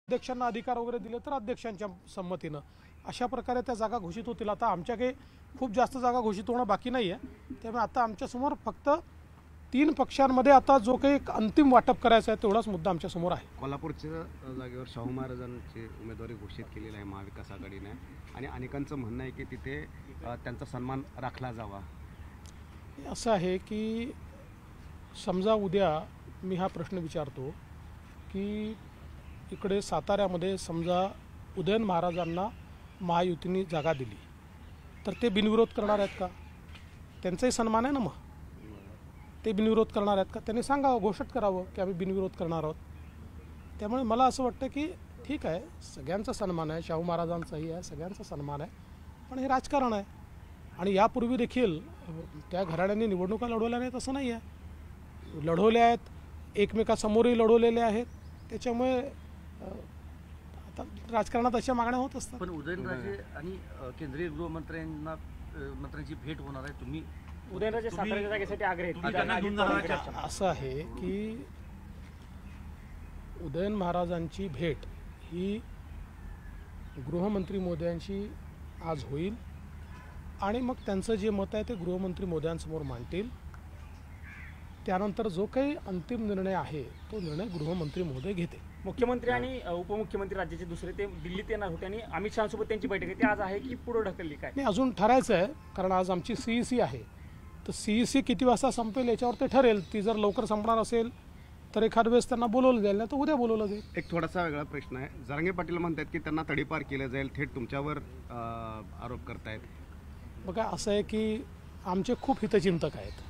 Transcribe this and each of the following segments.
अध्यक्षांना अधिकार वगैरे दिले तर अध्यक्षांच्या संमतीनं अशा प्रकारे त्या जागा घोषित होतील। आता आमच्या काही खूप जास्त जागा घोषित होणं बाकी नाही आहे, त्यामुळे आता आमच्यासमोर फक्त 3 पक्षांमध्ये आता जो काही एक अंतिम वाटप करायचं आहे तेवढाच मुद्दा आमच्यासमोर आहे। कोल्हापूरच्या जागेवर शाहू महाराजांची उमेदवारी घोषित केलेली आहे महाविकास आघाडीने आणि अनेकांचं म्हणणं आहे की तिथे त्यांचा सन्मान राखला जावा। असं आहे की समजा उद्या मी हा प्रश्न विचारतो की इकडे साताऱ्यामध्ये समजा उदयन महाराजांना महायुतीने जागा दिली तर ते बिनविरोध करणार आहेत का? त्यांचाही सन्मान आहे ना, मग ते बिनविरोध करणार आहेत का? त्यांनी सांगावं, घोषित करावं की आम्ही बिनविरोध करणार आहोत। त्यामुळे मला असं वाटतं की ठीक आहे, सगळ्यांचा सन्मान आहे, शाहू महाराजांचाही आहे, सगळ्यांचा सन्मान आहे, पण हे राजकारण आहे आणि यापूर्वी देखील त्या घराण्यांनी निवडणुका लढवल्या नाहीत असं नाही आहे, लढवल्या आहेत, एकमेकासमोरही लढवलेले आहेत। त्याच्यामुळे आता राजकारणात अशा मागण्या होत असतात। पण उदयनराजे आणि केंद्रीय गृहमंत्र्यांची भेट होणार आहे, तुम्ही उदयनराजे साताऱ्याच्या जागेसाठी आग्रह असं आहे की उदयन महाराजांची भेट ही गृहमंत्री मोदयांशी आज होईल आणि मग त्यांचं जे मत आहे ते गृहमंत्री मोदयांसमोर मांडतील। त्यानंतर जो काही अंतिम निर्णय आहे तो निर्णय गृहमंत्री महोदय घेते। मुख्यमंत्री आणि उपमुख्यमंत्री राज्याचे दुसरे ते दिल्लीत येणार होते आणि अमित शहासोबत त्यांची बैठक आहे, ती आज आहे की पुढे ढकलली काय? नाही, अजून ठरायचं आहे, कारण आज आमची CEC आहे, तर CEC किती वाजता संपेल याच्यावर ते ठरेल। ती जर लवकर संपणार असेल तर एखाद वेळेस त्यांना बोलवलं जाईल, नाही तर उद्या बोलवलं जाईल। एक थोडासा वेगळा प्रश्न आहे, जरांगे पाटील म्हणतात की त्यांना तडीपार केलं जाईल, थेट तुमच्यावर आरोप करतायत। बघा, असं आहे की आमचे खूप हितचिंतक आहेत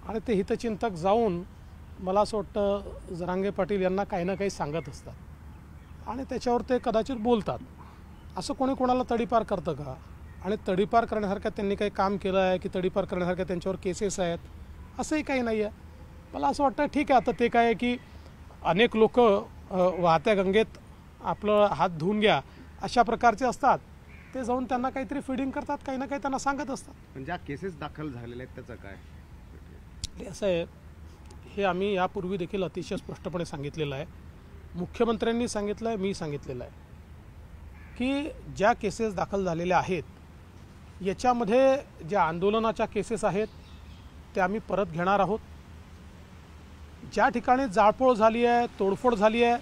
आणि ते हितचिंतक जाऊन मला असं वाटतं जरांगे पाटील यांना काही ना काही सांगत असतात आणि त्याच्यावर ते कदाचित बोलतात। असं कोणी कोणाला तडीपार करतं का? आणि तडीपार करण्यासारखं त्यांनी काही काम केलं आहे की तडीपार करण्यासारख्या त्यांच्यावर केसेस आहेत असंही काही नाही आहे। मला असं वाटतं ठीक आहे, आता ते काय आहे की अनेक लोक वाहत्या गंगेत आपलं हात धुवून घ्या अशा प्रकारचे असतात, ते जाऊन त्यांना काहीतरी फीडिंग करतात, काही ना काही त्यांना सांगत असतात। पण ज्या केसेस दाखल झालेल्या आहेत त्याचं काय? असं आहे, हे आम्ही यापूर्वी देखील अतिशय स्पष्टपणे सांगितलेलं आहे, मुख्यमंत्र्यांनी सांगितलं आहे, मी सांगितलेलं आहे की ज्या केसेस दाखल झालेल्या आहेत याच्यामध्ये ज्या आंदोलनाच्या केसेस आहेत त्या आम्ही परत घेणार आहोत। ज्या ठिकाणी जाळपोळ झाली आहे, तोडफोड झाली आहे,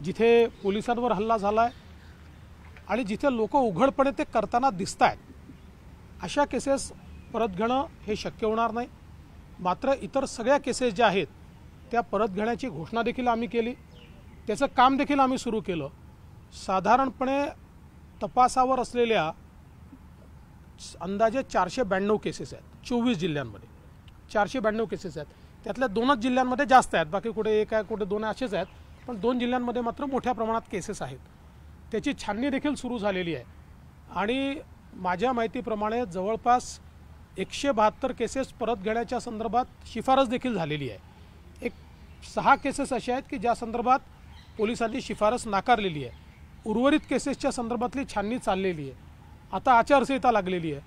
जिथे पोलिसांवर हल्ला झाला आहे आणि जिथे लोक उघडपणे ते करताना दिसत आहेत, अशा केसेस परत घेणं हे शक्य होणार नाही। मात्र इतर सगळ्या केसेस ज्या आहेत त्या परत घेण्याची घोषणा देखील आम्ही केली, त्याचं काम देखील आम्ही सुरू केलं। साधारणपणे तपासावर असलेल्या अंदाजे 492 केसेस आहेत 24 जिल्ह्यांमध्ये, 492 केसेस आहेत, त्यातल्या 2च जिल्ह्यांमध्ये जास्त आहेत, बाकी कुठे 1 आहे कुठे 2 असेच आहेत, पण 2 जिल्ह्यांमध्ये मात्र मोठ्या प्रमाणात केसेस आहेत। त्याची छाननी देखील सुरू झालेली आहे आणि माझ्या माहितीप्रमाणे जवळपास 172 केसेस परत घेण्याच्या संदर्भात शिफारस देखील झालेली आहे। एक 6 केसेस अशा आहेत की ज्या संदर्भात पोलिसांनी शिफारस नाकारलेली आहे। उर्वरित केसेसच्या संदर्भातली छाननी चाललेली आहे, आता आचारसंहिता लागलेली आहे।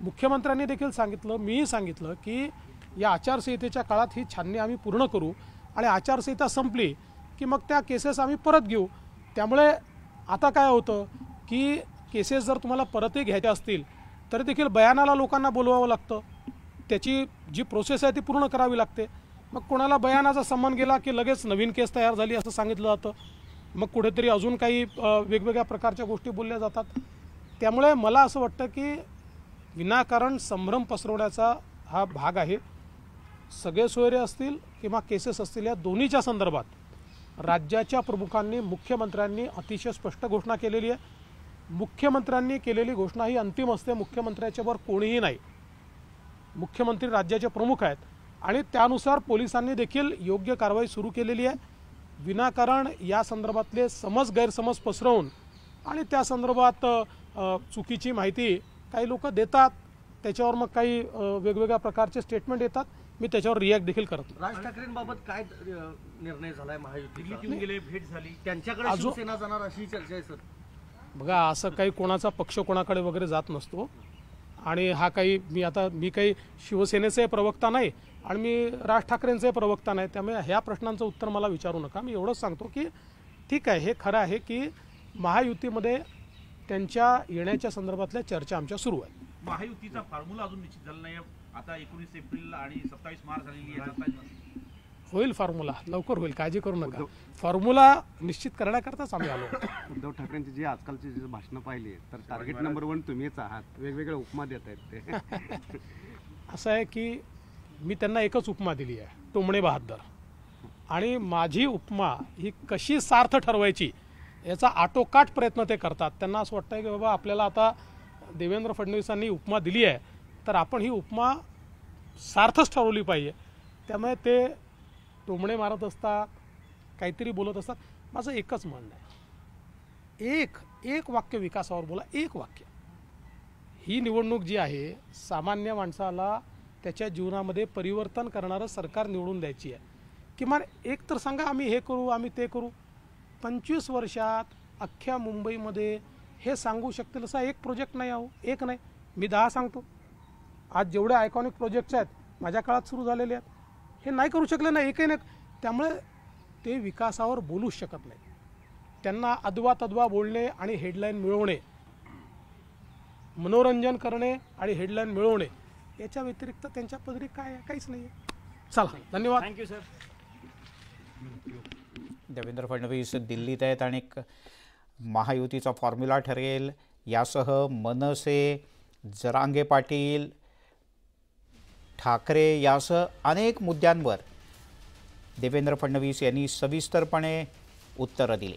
मुख्यमंत्र्यांनी देखील सांगितलं, मीही सांगितलं की या आचारसंहितेच्या काळात ही छाननी आम्ही पूर्ण करू आणि आचारसंहिता संपली की मग त्या केसेस आम्ही परत घेऊ। त्यामुळे आता काय होतं की केसेस जर तुम्हाला परतही घ्यायच्या असतील तरी देखील बयानाला लोकांना बोलवावं लागतं, त्याची जी प्रोसेस आहे ती पूर्ण करावी लागते। मग कोणाला बयानाचा संबंध गेला की लगेच नवीन केस तयार झाली असं सांगितलं जातं, मग कुठेतरी अजून काही वेगवेगळ्या प्रकारच्या गोष्टी बोलल्या जातात। त्यामुळे मला असं वाटतं की विनाकारण संभ्रम पसरवण्याचा हा भाग आहे। सगळे सोयरे असतील किंवा केसेस असतील या दोन्हीच्या संदर्भात राज्याच्या प्रमुखांनी मुख्यमंत्र्यांनी अतिशय स्पष्ट घोषणा केलेली आहे। मुख्यमंत्र्यांनी केलेली घोषणा ही अंतिम असते, मुख्यमंत्र्याच्यावर कोणीही नाही, मुख्यमंत्री राज्याचे प्रमुख आहेत आणि त्यानुसार पोलिसांनी देखील योग्य कारवाई सुरू केलेली आहे। विनाकारण या संदर्भातले गैरसमज पसरवून आणि त्या संदर्भात चुकीची माहिती काही लोक देतात, त्याच्यावर मग काही वेगवेगळ्या प्रकारचे स्टेटमेंट येतात, मी त्याच्यावर रिॲक्ट देखील करतो। राज ठाकरेंबाबत काय निर्णय झालाय महायुतीत? भेट झाली, त्यांच्याकडे शिवसेना जाणार अशी चर्चा आहे सर। बघा, असं काही कोणाचा पक्ष कोणाकडे वगैरे जात नसतो आणि हा काही मी काही शिवसेनेचे प्रवक्ता नाही आणि मी राज ठाकरेंचे प्रवक्ता नाही, त्यामुळे ह्या प्रश्नांचं उत्तर मला विचारू नका। मी एवढंच सांगतो की ठीक आहे, हे खरं आहे की महायुतीमध्ये त्यांच्या येण्याच्या संदर्भातल्या चर्चा आमच्या सुरू आहेत. महायुतीचा फॉर्म्युला अजून निश्चित झाला नाही. आता 19 एप्रिल आणि 27 मार्च झालेली आहे. होईल फॉर्म्युला, लवकर होईल, काळजी करू नका. फॉर्म्युला निश्चित करण्याकरताच आम्ही आलो. उद्धव ठाकरेंची जी आजकालची जी भाषणं पाहिली तर टार्गेट नंबर 1 तुम्हीच आहात. वेगवेगळे उपमा देत आहेत ते. असं आहे की मी त्यांना एकच उपमा दिली आहे, टोमणे बहादर. आणि माझी उपमा ही कशी सार्थ ठरवायची याचा आटोकाट प्रयत्न ते करतात. त्यांना असं वाटतं की बाबा आपल्याला आता देवेंद्र फडणवीसांनी उपमा दिली आहे तर आपण ही उपमा सार्थच ठरवली पाहिजे. त्यामुळे ते टोमणे मारत असतात, काहीतरी बोलत असतात. माझं एकच म्हणणं आहे, एक वाक्य विकासावर बोला, एक वाक्य. ही निवडणूक जी आहे सामान्य माणसाला त्याच्या जीवनामध्ये परिवर्तन करणारं सरकार निवडून द्यायची आहे. किमान एक तर सांगा आम्ही हे करू, आम्ही ते करू. 25 वर्षात अख्ख्या मुंबईमध्ये हे सांगू शकतील असा एक प्रोजेक्ट नाही आहो, एक नाही, मी 10 सांगतो. आज जेवढे आयकॉनिक प्रोजेक्ट्स आहेत माझ्या काळात सुरू झालेले आहेत, हे नाही करू शकले नाही, एकही नाही. त्यामुळे ते विकासावर बोलूच शकत नाही. त्यांना अदवा तद्वा बोलणे आणि हेडलाईन मिळवणे, मनोरंजन करणे आणि हेडलाईन मिळवणे याच्या व्यतिरिक्त त्यांच्या पदरी काय आहे? काहीच नाही आहे. चला, धन्यवाद. Thank you sir. देवेंद्र फडणवीस दिल्लीत आहेत आणि महायुतीचा फॉर्म्युला ठरेल यासह मनसे, जरांगे पाटील, ठाकरे यासह अनेक मुद्द्यांवर देवेंद्र फडणवीस यांनी सविस्तरपणे उत्तरं दिली.